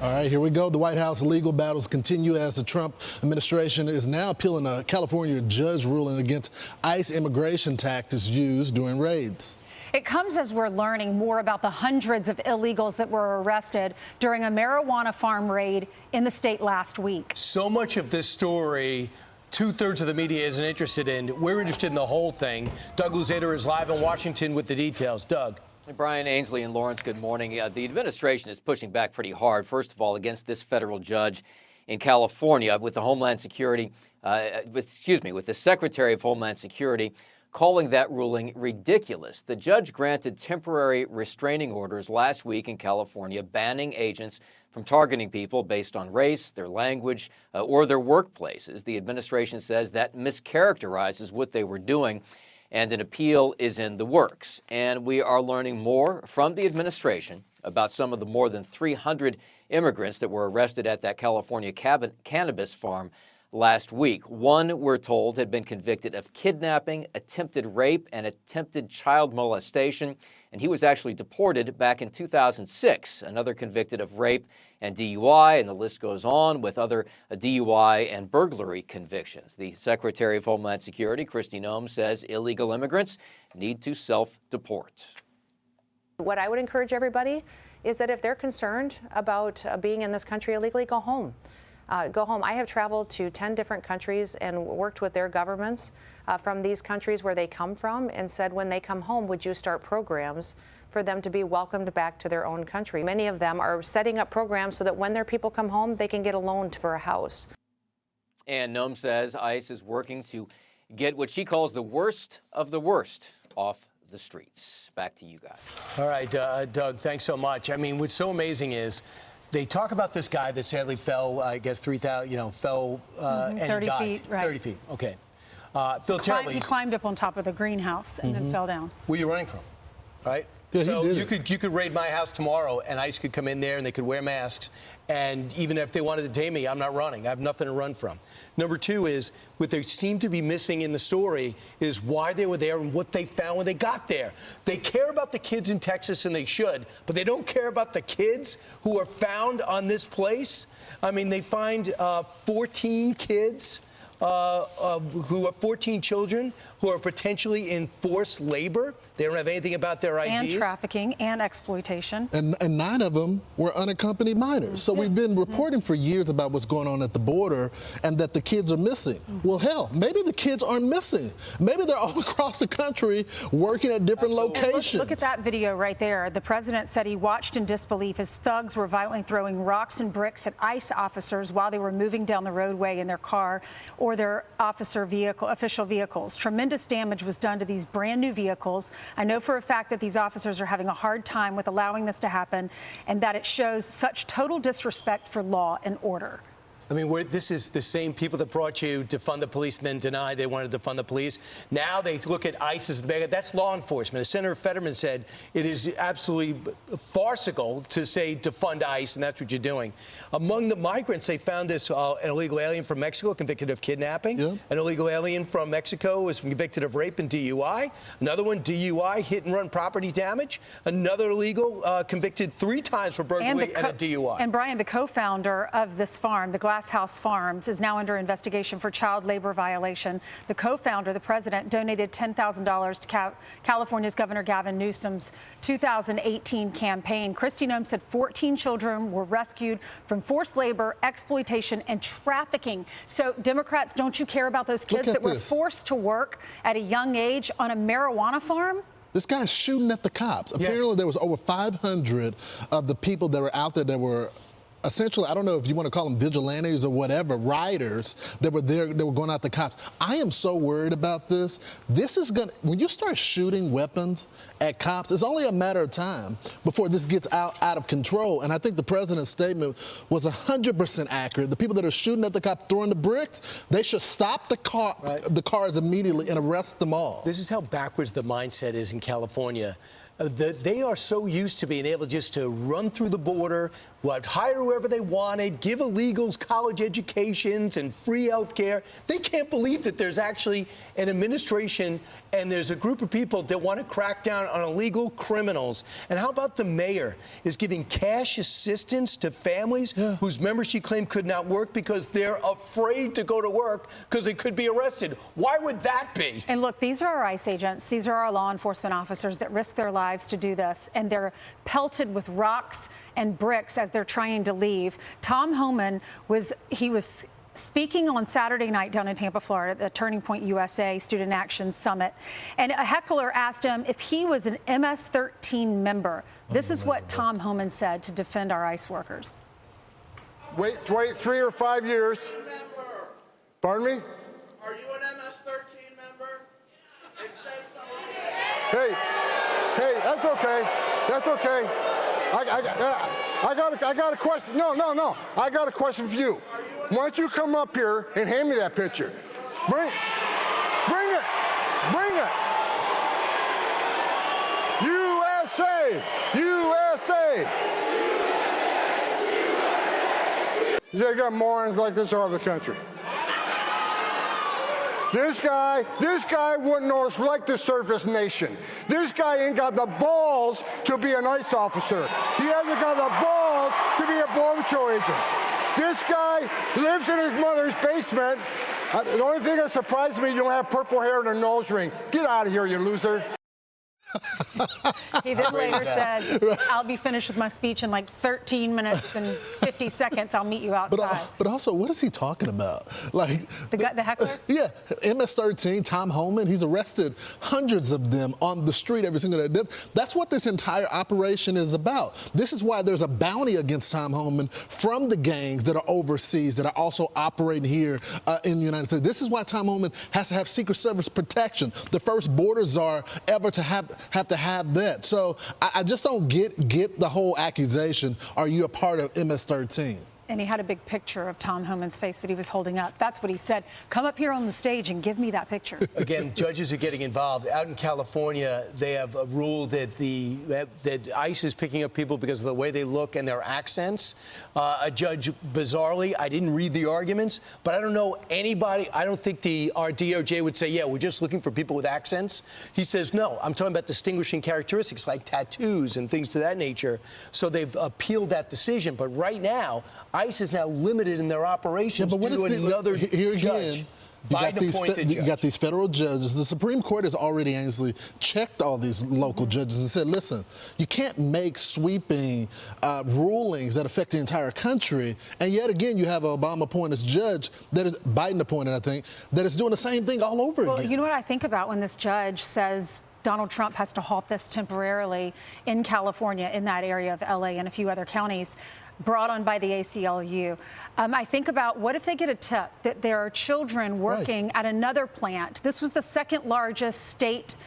All right, here we go. The White House legal battles continue as the Trump administration is now appealing a California judge ruling against ICE immigration tactics used during raids. It comes as we're learning more about the hundreds of illegals that were arrested during a marijuana farm raid in the state last week. So much of this story, two-thirds of the media isn't interested in. We're interested in the whole thing. Doug Luzader is live in Washington with the details. Doug. Brian, Ainsley, and Lawrence, good morning. The administration is pushing back pretty hard, first of all, against this federal judge in California with the Homeland Security, with the Secretary of Homeland Security calling that ruling ridiculous. The judge granted temporary restraining orders last week in California, banning agents from targeting people based on race, their language, or their workplaces. The administration says that mischaracterizes what they were doing, and an appeal is in the works. And we are learning more from the administration about some of the more than 300 immigrants that were arrested at that California cannabis farm last week. One, we're told, had been convicted of kidnapping, attempted rape, and attempted child molestation, and he was actually deported back in 2006. Another convicted of rape and DUI, and the list goes on with other DUI and burglary convictions. The Secretary of Homeland Security, Kristi Noem, says illegal immigrants need to self-deport. What I would encourage everybody is that if they're concerned about being in this country illegally, go home. Go home. I have traveled to 10 different countries and worked with their governments from these countries where they come from and said, when they come home, would you start programs for them to be welcomed back to their own country? Many of them are setting up programs so that when their people come home, they can get a loan for a house. And Noem says ICE is working to get what she calls the worst of the worst off the streets. Back to you guys. All right, Doug, thanks so much. I mean, what's so amazing is they talk about this guy that sadly fell, I guess, 3,000, fell and 30 died. feet, right. 30 feet, okay. Phil Terribly. He climbed up on top of the greenhouse and then fell down. Where are you running from, right? Yeah, so he did you could raid my house tomorrow, and ICE could come in there, and they could wear masks. And even if they wanted to detain me, I'm not running. I have nothing to run from. Number two is what they seem to be missing in the story is why they were there and what they found when they got there. They care about the kids in Texas, and they should, but they don't care about the kids who are found on this place. I mean, they find 14 kids. Who are 14 children who are potentially in forced labor. They don't have anything about their IDs. And trafficking and exploitation. And 9 of them were unaccompanied minors. So we've been reporting for years about what's going on at the border and that the kids are missing. Well, hell, maybe the kids aren't missing. Maybe they're all across the country working at different locations. Look at that video right there. The president said he watched in disbelief as thugs were violently throwing rocks and bricks at ICE officers while they were moving down the roadway in their car or their official vehicles. Tremendous damage was done to these brand new vehicles. I know for a fact that these officers are having a hard time with allowing this to happen and that it shows such total disrespect for law and order. I mean, this is the same people that brought you to fund the police and then denied they wanted to fund the police. Now they look at ICE as the bad guy. That's law enforcement. As Senator Fetterman said, it is absolutely farcical to say defund ICE, and that's what you're doing. Among the migrants, they found this an illegal alien from Mexico convicted of kidnapping. Yeah. An illegal alien from Mexico was convicted of rape and DUI. Another one, DUI, hit-and-run property damage. Another illegal convicted 3 times for burglary and a DUI. And Brian, the co-founder of this farm, the Glass House Farms, is now under investigation for child labor violation. The co-founder, the president, donated $10,000 to California's Governor Gavin Newsom's 2018 campaign. Kristi Noem said 14 children were rescued from forced labor, exploitation, and trafficking. So, Democrats, don't you care about those kids that were forced to work at a young age on a marijuana farm? This guy's shooting at the cops. Apparently, there was over 500 of the people that were out there that were essentially, I don't know if you want to call them vigilantes or whatever, rioters that were there, that were going out the cops. I am so worried about this. This is going to, when you start shooting weapons at cops, it's only a matter of time before this gets out of control. And I think the president's statement was 100% accurate. The people that are shooting at the cops, throwing the bricks, they should stop the cars immediately and arrest them all. This is how backwards the mindset is in California. They are so used to being able just to run through the border, hire whoever they wanted, give illegals college educations and free health care. They can't believe that there's actually an administration and there's a group of people that want to crack down on illegal criminals. And how about the mayor is giving cash assistance to families whose members she claimed could not work because they're afraid to go to work because they could be arrested? Why would that be? And look, these are our ICE agents. These are our law enforcement officers that risk their lives to do this, and they're pelted with rocks and bricks as they're trying to leave. Tom Homan was speaking on Saturday night down in Tampa, Florida, at the Turning Point USA Student Action Summit, and a heckler asked him if he was an MS-13 member. This is what Tom Homan said to defend our ICE workers. Wait 3 or 5 years. Pardon me? Are you an MS-13 member? It says so. Hey, that's okay. That's okay. I got a question. No. I got a question for you. Why don't you come up here and hand me that picture? Bring it. USA. They got morons like this all over the country. This guy wouldn't know it's like to serve his nation. This guy ain't got the balls to be an ICE officer. He hasn't got the balls to be a Border Patrol agent. This guy lives in his mother's basement. The only thing that surprises me, you don't have purple hair and a nose ring. Get out of here, you loser. He then later says, I'll be finished with my speech in like 13 minutes and 50 seconds. I'll meet you outside. But also, what is he talking about? Like The heckler? Yeah, MS-13, Tom Homan, he's arrested hundreds of them on the street every single day. That's what this entire operation is about. This is why there's a bounty against Tom Homan from the gangs that are overseas, that are also operating here in the United States. This is why Tom Homan has to have Secret Service protection, the first border czar ever to have that. So I just don't get the whole accusation. Are you a part of MS-13? And he had a big picture of Tom Homan's face that he was holding up. That's what he said. Come up here on the stage and give me that picture. Again, judges are getting involved. Out in California, they have a rule that that ICE is picking up people because of the way they look and their accents. A judge, bizarrely, I didn't read the arguments, but I don't know anybody. I don't think our DOJ would say, yeah, we're just looking for people with accents. He says, no, I'm talking about distinguishing characteristics like tattoos and things to that nature. So they've appealed that decision. But right now, ICE is now limited in their operations but what to another here judge. Again, you got these federal judges. The Supreme Court has already, Ainsley, checked all these local judges and said, listen, you can't make sweeping rulings that affect the entire country. And yet again, you have an Obama-appointed judge that is Biden-appointed, I think, that is doing the same thing all over again. Well, you know what I think about when this judge says Donald Trump has to halt this temporarily in California, in that area of LA and a few other counties, brought on by the ACLU. I think about, what if they get a tip that there are children working at another plant? This was the second largest state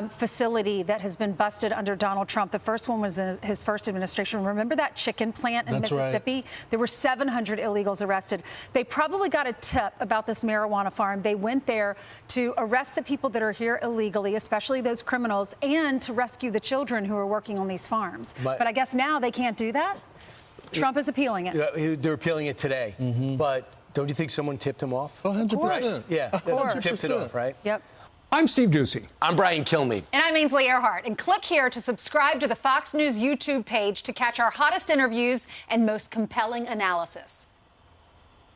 facility that has been busted under Donald Trump. The first one was in his first administration. Remember that chicken plant in Mississippi? Right. There were 700 illegals arrested. They probably got a tip about this marijuana farm. They went there to arrest the people that are here illegally, especially those criminals, and to rescue the children who are working on these farms. But I guess now they can't do that? Trump is appealing it. They're appealing it today. But don't you think someone tipped him off? 100%. Yeah, tipped it off, right? Yep. I'm Steve Doocy. I'm Brian Kilmeade. And I'm Ainsley Earhart. And click here to subscribe to the Fox News YouTube page to catch our hottest interviews and most compelling analysis.